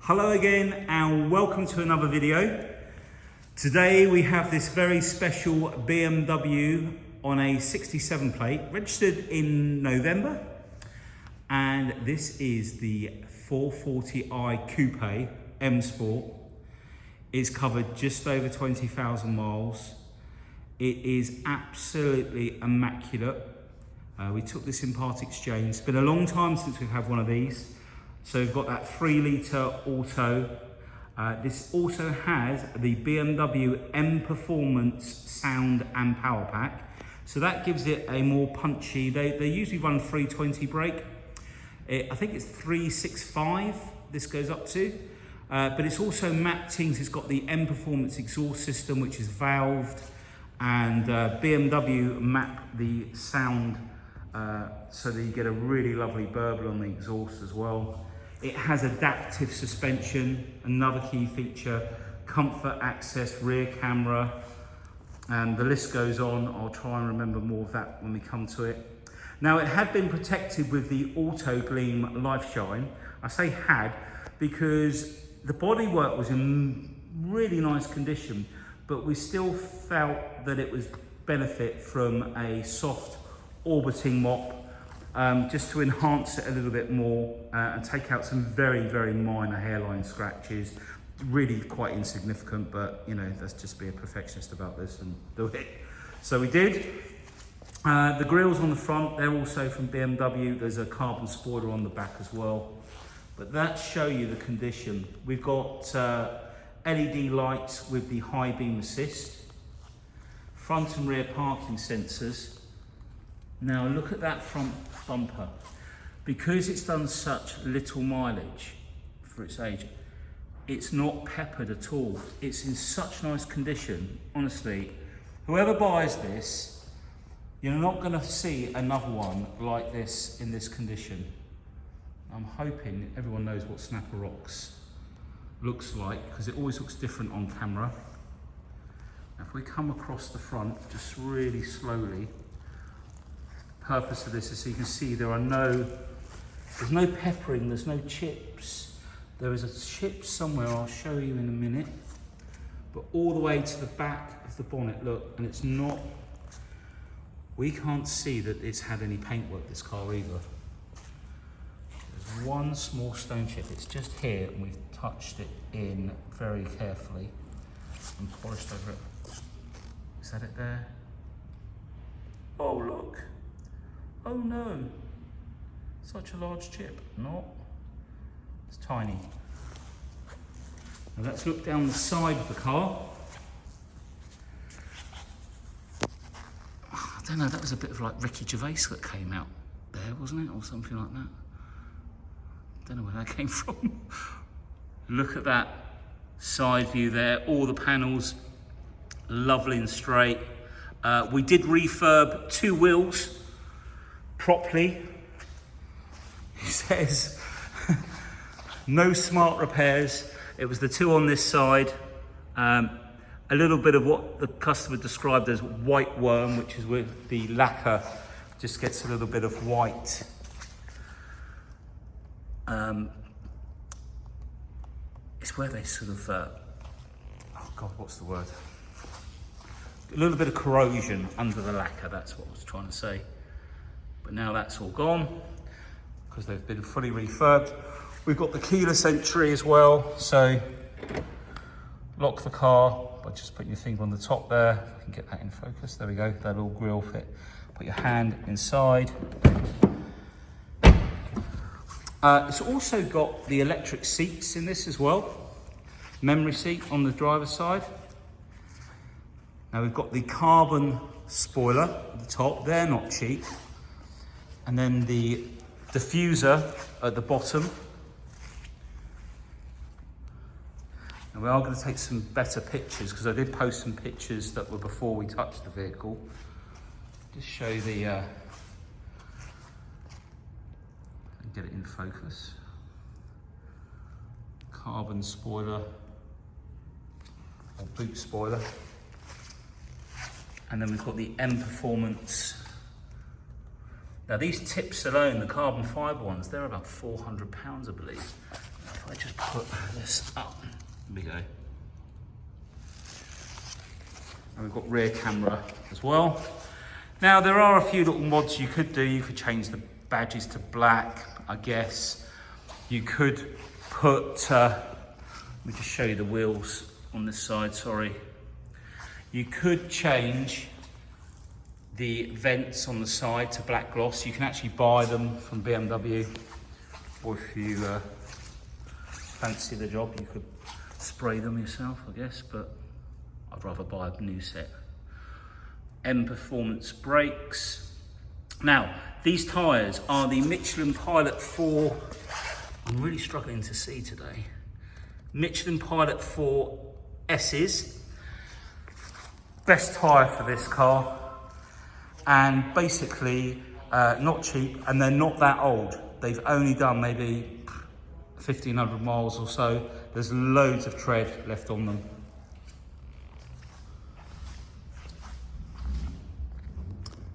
Hello again and welcome to another video. Today we have this very special BMW on a 67 plate, registered in November. And this is the 440i Coupe M Sport. It's covered just over 20,000 miles. It is absolutely immaculate. We took this in part exchange. It's been a long time since we've had one of these. So we've got that 3-litre auto. This also has the BMW M Performance sound and power pack. So that gives it a more punchy, they usually run 320 brake. I think it's 365 this goes up to. But it's also mapped things. It's got the M Performance exhaust system, which is valved, and BMW map the sound so that you get a really lovely burble on the exhaust as well. It has adaptive suspension, another key feature, comfort access, rear camera, and the list goes on. I'll try and remember more of that when we come to it. Now, it had been protected with the Auto Gleam Life Shine. I say had because the bodywork was in really nice condition, but we still felt that it was benefit from a soft orbiting mop, just to enhance it a little bit more and take out some very, very minor hairline scratches. Really quite insignificant, but you know, let's just be a perfectionist about this and do it. So we did. The grills on the front, they're also from BMW. There's a carbon spoiler on the back as well. But that show you the condition. We've got LED lights with the high beam assist, front and rear parking sensors. Now look at that front bumper. Because it's done such little mileage for its age, it's not peppered at all. It's in such nice condition. Honestly, whoever buys this, you're not going to see another one like this in this condition. I'm hoping everyone knows what Snapper Rocks looks like, because it always looks different on camera. Now, if we come across the front just really slowly, purpose of this is so you can see there's no peppering, there's no chips. There is a chip somewhere, I'll show you in a minute, but all the way to the back of the bonnet, look, and it's not, we can't see that it's had any paintwork, this car, either. There's one small stone chip, it's just here, and we've touched it in very carefully and polished over it. Is that it there? Oh, look. Oh no, such a large chip. No, it's tiny. Now let's look down the side of the car. I don't know, that was a bit of like Ricky Gervais that came out there, wasn't it? Or something like that. Don't know where that came from. Look at that side view there, all the panels, lovely and straight. We did refurb 2 wheels properly. It says no smart repairs. It was the 2 on this side. A little bit of what the customer described as white worm, which is where the lacquer just gets a little bit of white. It's where they sort of, oh God, what's the word? A little bit of corrosion under the lacquer, that's what I was trying to say. But now that's all gone because they've been fully refurbed. We've got the keyless entry as well. So lock the car by just putting your finger on the top there. If I can get that in focus, there we go, that little grill fit. Put your hand inside. It's also got the electric seats in this as well. Memory seat on the driver's side. Now we've got the carbon spoiler at the top, they're not cheap. And then the diffuser at the bottom. And we are going to take some better pictures because I did post some pictures that were before we touched the vehicle. Just show the, get it in focus. Carbon spoiler, or boot spoiler. And then we've got the M Performance. Now these tips alone, the carbon fibre ones, they're about £400, I believe. If if I just put this up, there we go. And we've got rear camera as well. Now there are a few little mods you could do. You could change the badges to black, I guess. You could put, let me just show you the wheels on this side, sorry. You could change the vents on the side to black gloss. You can actually buy them from BMW, or if you fancy the job, you could spray them yourself, I guess, but I'd rather buy a new set. M Performance brakes. Now, these tyres are the Michelin Pilot 4, I'm really struggling to see today. Michelin Pilot 4 S's. Best tyre for this car. And basically, not cheap, and they're not that old. They've only done maybe 1,500 miles or so. There's loads of tread left on them.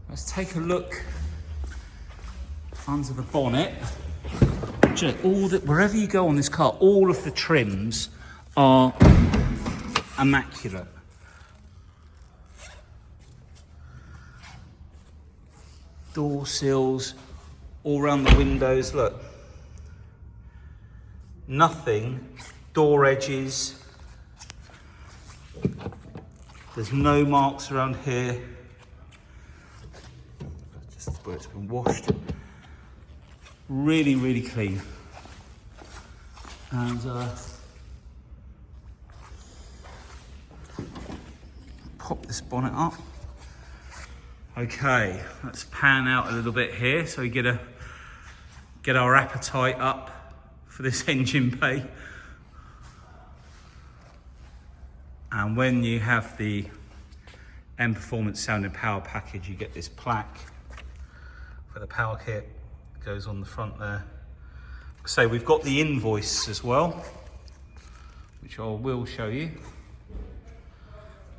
Let's take a look under the bonnet. Wherever you go on this car, all of the trims are immaculate. Door sills, all around the windows, look. Nothing, door edges. There's no marks around here. Just where it's been washed. Really, really clean. And pop this bonnet up. Okay, let's pan out a little bit here so we get our appetite up for this engine bay. And when you have the M Performance Sound and Power package, you get this plaque for the power kit. It goes on the front there. So we've got the invoice as well, which I will show you.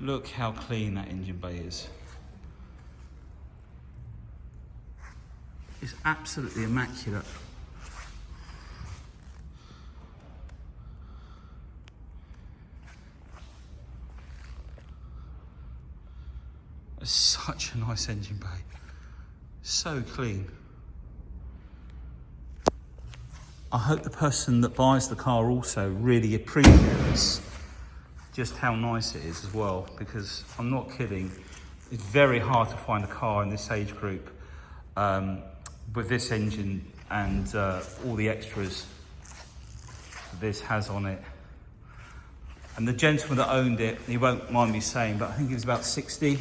Look how clean that engine bay is. It's absolutely immaculate. It's such a nice engine bay. So clean. I hope the person that buys the car also really appreciates just how nice it is as well, because I'm not kidding, it's very hard to find a car in this age group with this engine and all the extras this has on it. And the gentleman that owned it, he won't mind me saying, but I think he was about 60.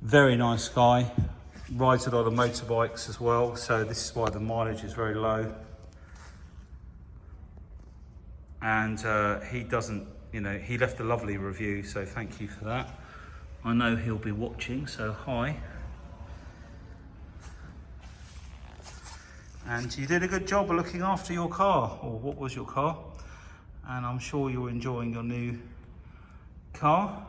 Very nice guy, rides a lot of motorbikes as well, so this is why the mileage is very low. And he doesn't, you know, he left a lovely review, so thank you for that. I know he'll be watching, so hi. And you did a good job of looking after your car, or what was your car, and I'm sure you're enjoying your new car.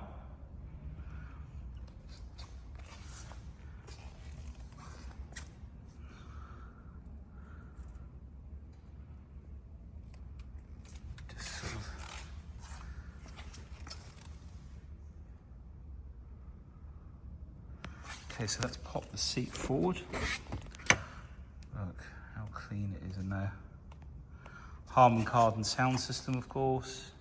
Okay, so let's pop the seat forward. Look how clean it is in there. HARMAN KARDON sound system, of course.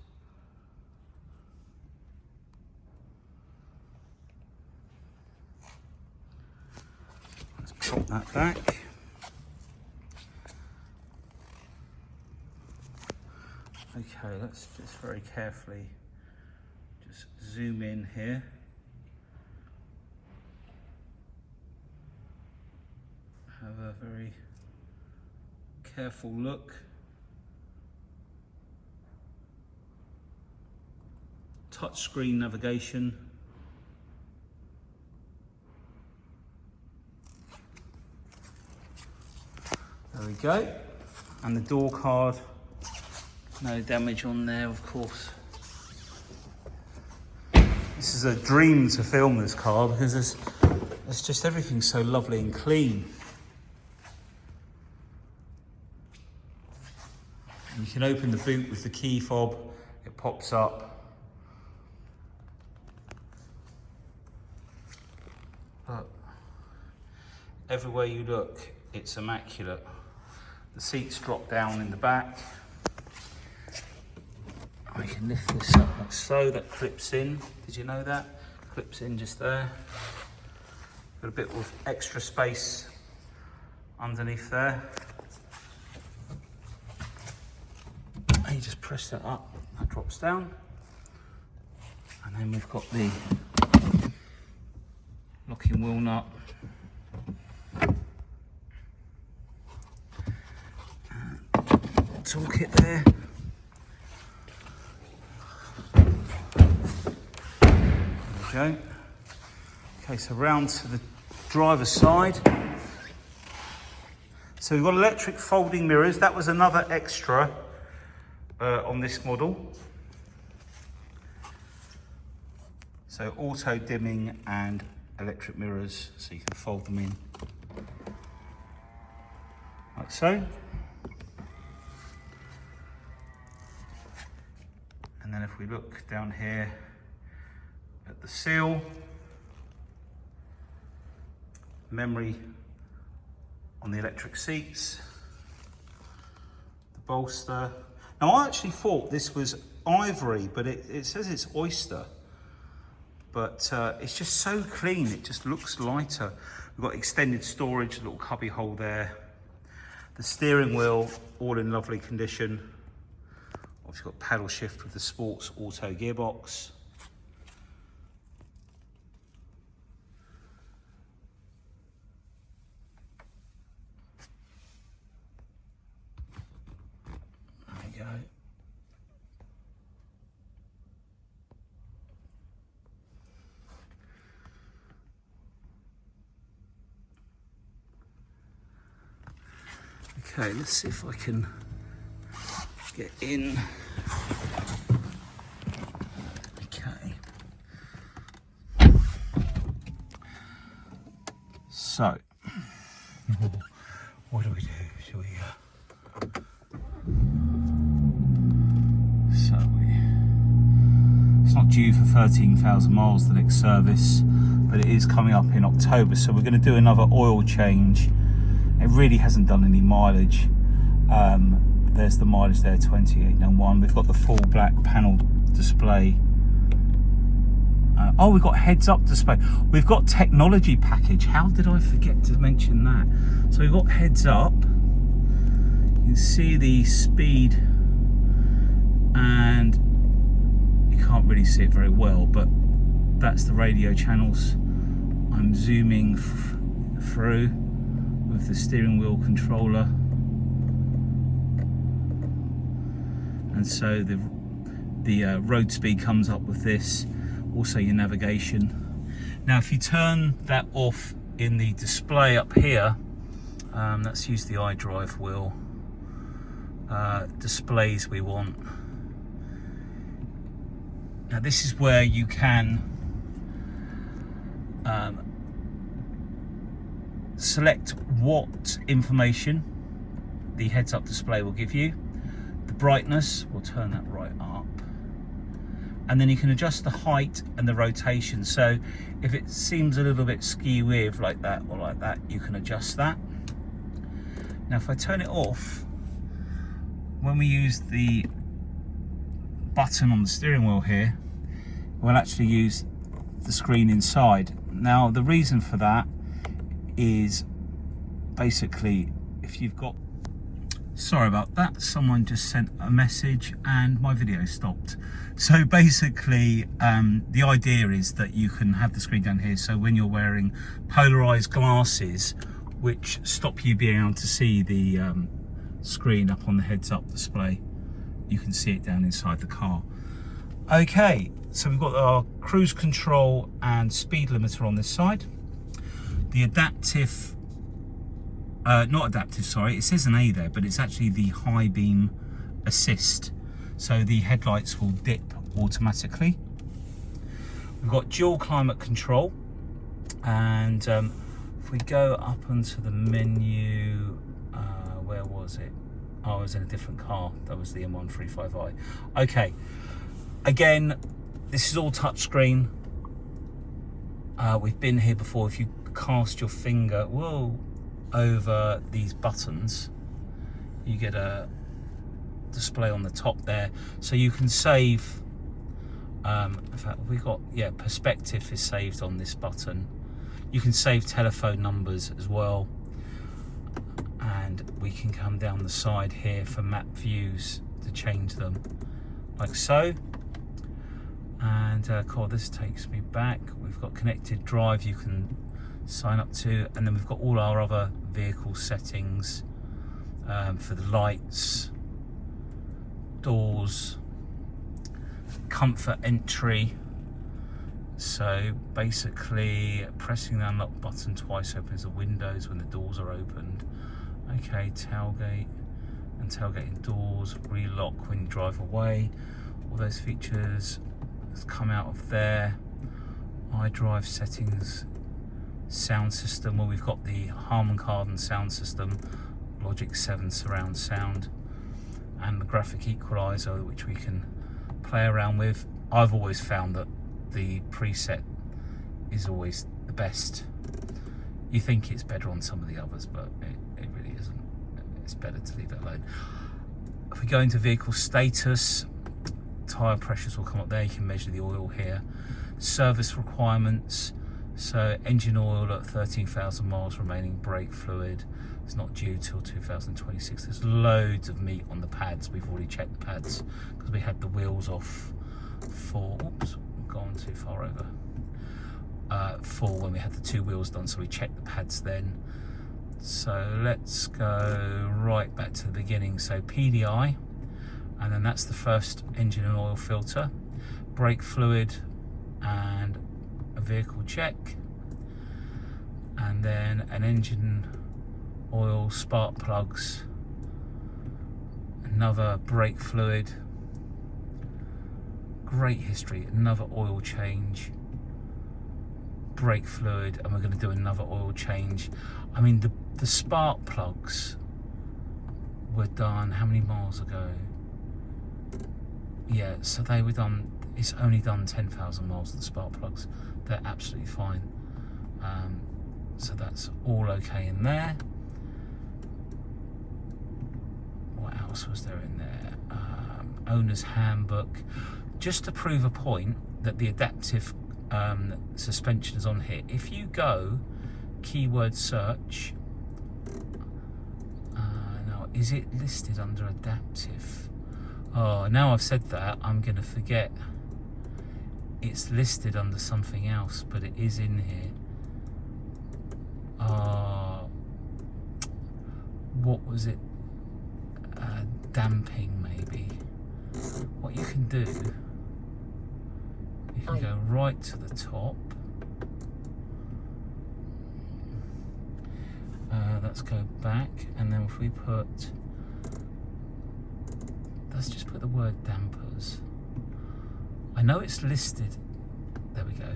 Let's pop that back. Okay, let's just very carefully just zoom in here. Have a very careful look. Touchscreen navigation. There we go. And the door card. No damage on there, of course. This is a dream to film this car because it's just everything so lovely and clean. You can open the boot with the key fob, it pops up. But everywhere you look, it's immaculate. The seats drop down in the back. I can lift this up like so, that clips in. Did you know that? Clips in just there. Got a bit of extra space underneath there. And you just press that up, that drops down. And then we've got the locking wheel nut. Toolkit there. There we go. Okay, so round to the driver's side. So we've got electric folding mirrors. That was another extra on this model. So auto dimming and electric mirrors, so you can fold them in like so. And then if we look down here at the seal, memory on the electric seats, the bolster. Now I actually thought this was ivory, but it says it's oyster. But it's just so clean, it just looks lighter. We've got extended storage, a little cubby hole there. The steering wheel, all in lovely condition. Obviously got paddle shift with the sports auto gearbox. There we go. Okay, let's see if I can get in. Okay. So, what do we do? Shall we? It's not due for 13,000 miles, the next service, but it is coming up in October. So we're going to do another oil change. It really hasn't done any mileage. There's the mileage there, 2801. We've got the full black panel display. Oh, we've got heads-up display. We've got technology package. How did I forget to mention that? So we've got heads-up. You can see the speed, and you can't really see it very well, but that's the radio channels. I'm zooming through with the steering wheel controller, and so the road speed comes up with this. Also your navigation. Now if you turn that off in the display up here, let's use the iDrive wheel. Displays we want. Now this is where you can select what information the heads-up display will give you. The brightness, we'll turn that right up. And then you can adjust the height and the rotation. So if it seems a little bit skew-with like that or like that, you can adjust that. Now if I turn it off, when we use the button on the steering wheel here, we'll actually use the screen inside. Now the reason for that is basically if you've got, sorry about that, someone just sent a message and my video stopped. So basically the idea is that you can have the screen down here, so when you're wearing polarized glasses which stop you being able to see the screen up on the heads-up display, you can see it down inside the car. Okay, so we've got our cruise control and speed limiter on this side. The adaptive, not adaptive, sorry, it says an A there, but it's actually the high beam assist. So the headlights will dip automatically. We've got dual climate control, and if we go up onto the menu, where was it? Oh, I was in a different car. That was the M135i. Okay. Again, this is all touchscreen. We've been here before. If you cast your finger, whoa, over these buttons, you get a display on the top there. So you can save, in fact, we've got, yeah, perspective is saved on this button. You can save telephone numbers as well. And we can come down the side here for map views to change them, like so. And cool, this takes me back. We've got connected drive you can sign up to, and then we've got all our other vehicle settings for the lights, doors, comfort entry. So basically pressing the unlock button twice opens the windows when the doors are opened. Okay, tailgate and tailgating doors, relock when you drive away. All those features come out of there. iDrive settings, sound system. Well, we've got the HARMAN KARDON sound system, Logic 7 surround sound, and the graphic equalizer, which we can play around with. I've always found that the preset is always the best. You think it's better on some of the others, but it really isn't. It's better to leave it alone. If we go into vehicle status, tyre pressures will come up there. You can measure the oil here. Service requirements, so engine oil at 13,000 miles remaining, brake fluid is not due till 2026. There's loads of meat on the pads. We've already checked the pads because we had the wheels off for, oops, we've gone too far over. For when we had the two wheels done, so we checked the pads then. So let's go right back to the beginning. So PDI, and then that's the first engine and oil filter, brake fluid, and a vehicle check, and then an engine oil, spark plugs, another brake fluid, great history, another oil change, brake fluid, and we're going to do another oil change. I mean, the spark plugs were done how many miles ago? Yeah, so they were done, it's only done 10,000 miles of the spark plugs. They're absolutely fine. So that's all okay in there. What else was there in there? Owner's handbook. Just to prove a point that the adaptive suspension is on here. If you go keyword search, now is it listed under adaptive? Oh, now I've said that, I'm going to forget. It's listed under something else, but it is in here. What was it? Damping, maybe. What you can do, you can go right to the top. Let's go back, and then if we put, let's just put the word dampers. I know it's listed. There we go.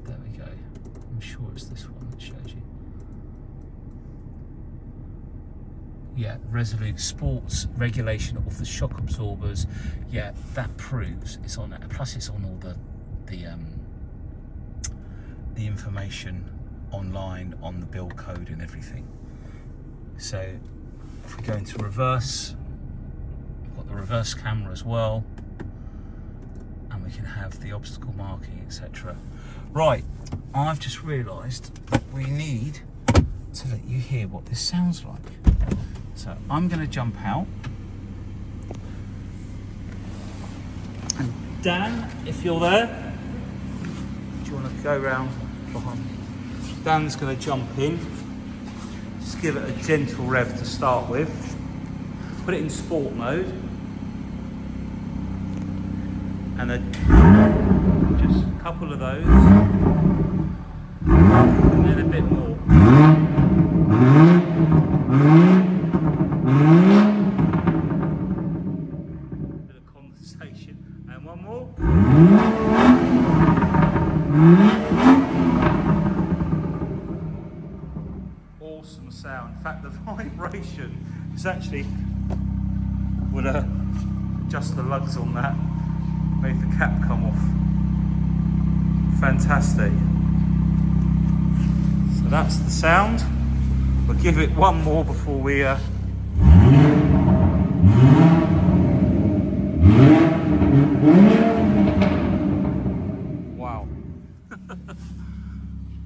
There we go. I'm sure it's this one that shows you. Yeah, Resolute Sports regulation of the shock absorbers. Yeah, that proves it's on it. Plus, it's on all the information online on the build code and everything. So if we go into reverse, we've got the reverse camera as well, and we can have the obstacle marking, etc. Right, I've just realised we need to let you hear what this sounds like. So I'm going to jump out, and Dan, if you're there, do you want to go round behind me? Dan's going to jump in. Just give it a gentle rev to start with. Put it in sport mode. And then just a couple of those. And then a bit more. Bit of condensation. And one more. Awesome sound. out. In fact, the vibration is actually, would adjust the lugs on that, made the cap come off. Fantastic. So that's the sound. We'll give it one more before we wow.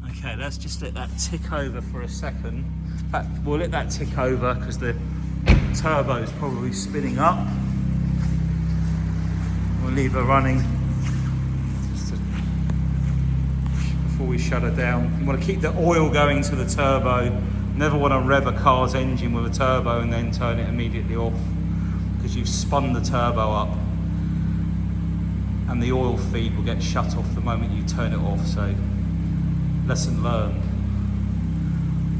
Okay, let's just let that tick over for a second. In fact, we'll let that tick over because the turbo is probably spinning up. We'll leave her running just before we shut her down. You want to keep the oil going to the turbo. Never want to rev a car's engine with a turbo and then turn it immediately off, because you've spun the turbo up and the oil feed will get shut off the moment you turn it off. So lesson learned.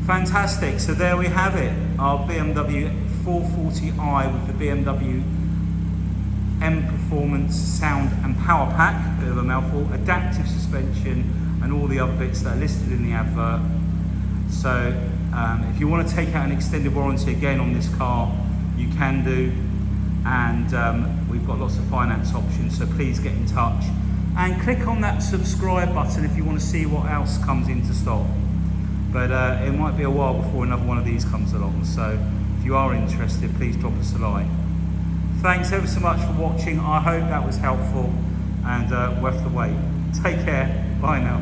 Fantastic. So there we have it, our BMW 440i with the BMW M Performance sound and power pack, bit of a mouthful, adaptive suspension and all the other bits that are listed in the advert. So if you want to take out an extended warranty again on this car, you can do, and we've got lots of finance options, so please get in touch and click on that subscribe button if you want to see what else comes into stock. But it might be a while before another one of these comes along, so if you are interested, please drop us a line. Thanks ever so much for watching. I hope that was helpful and worth the wait. Take care. Bye now.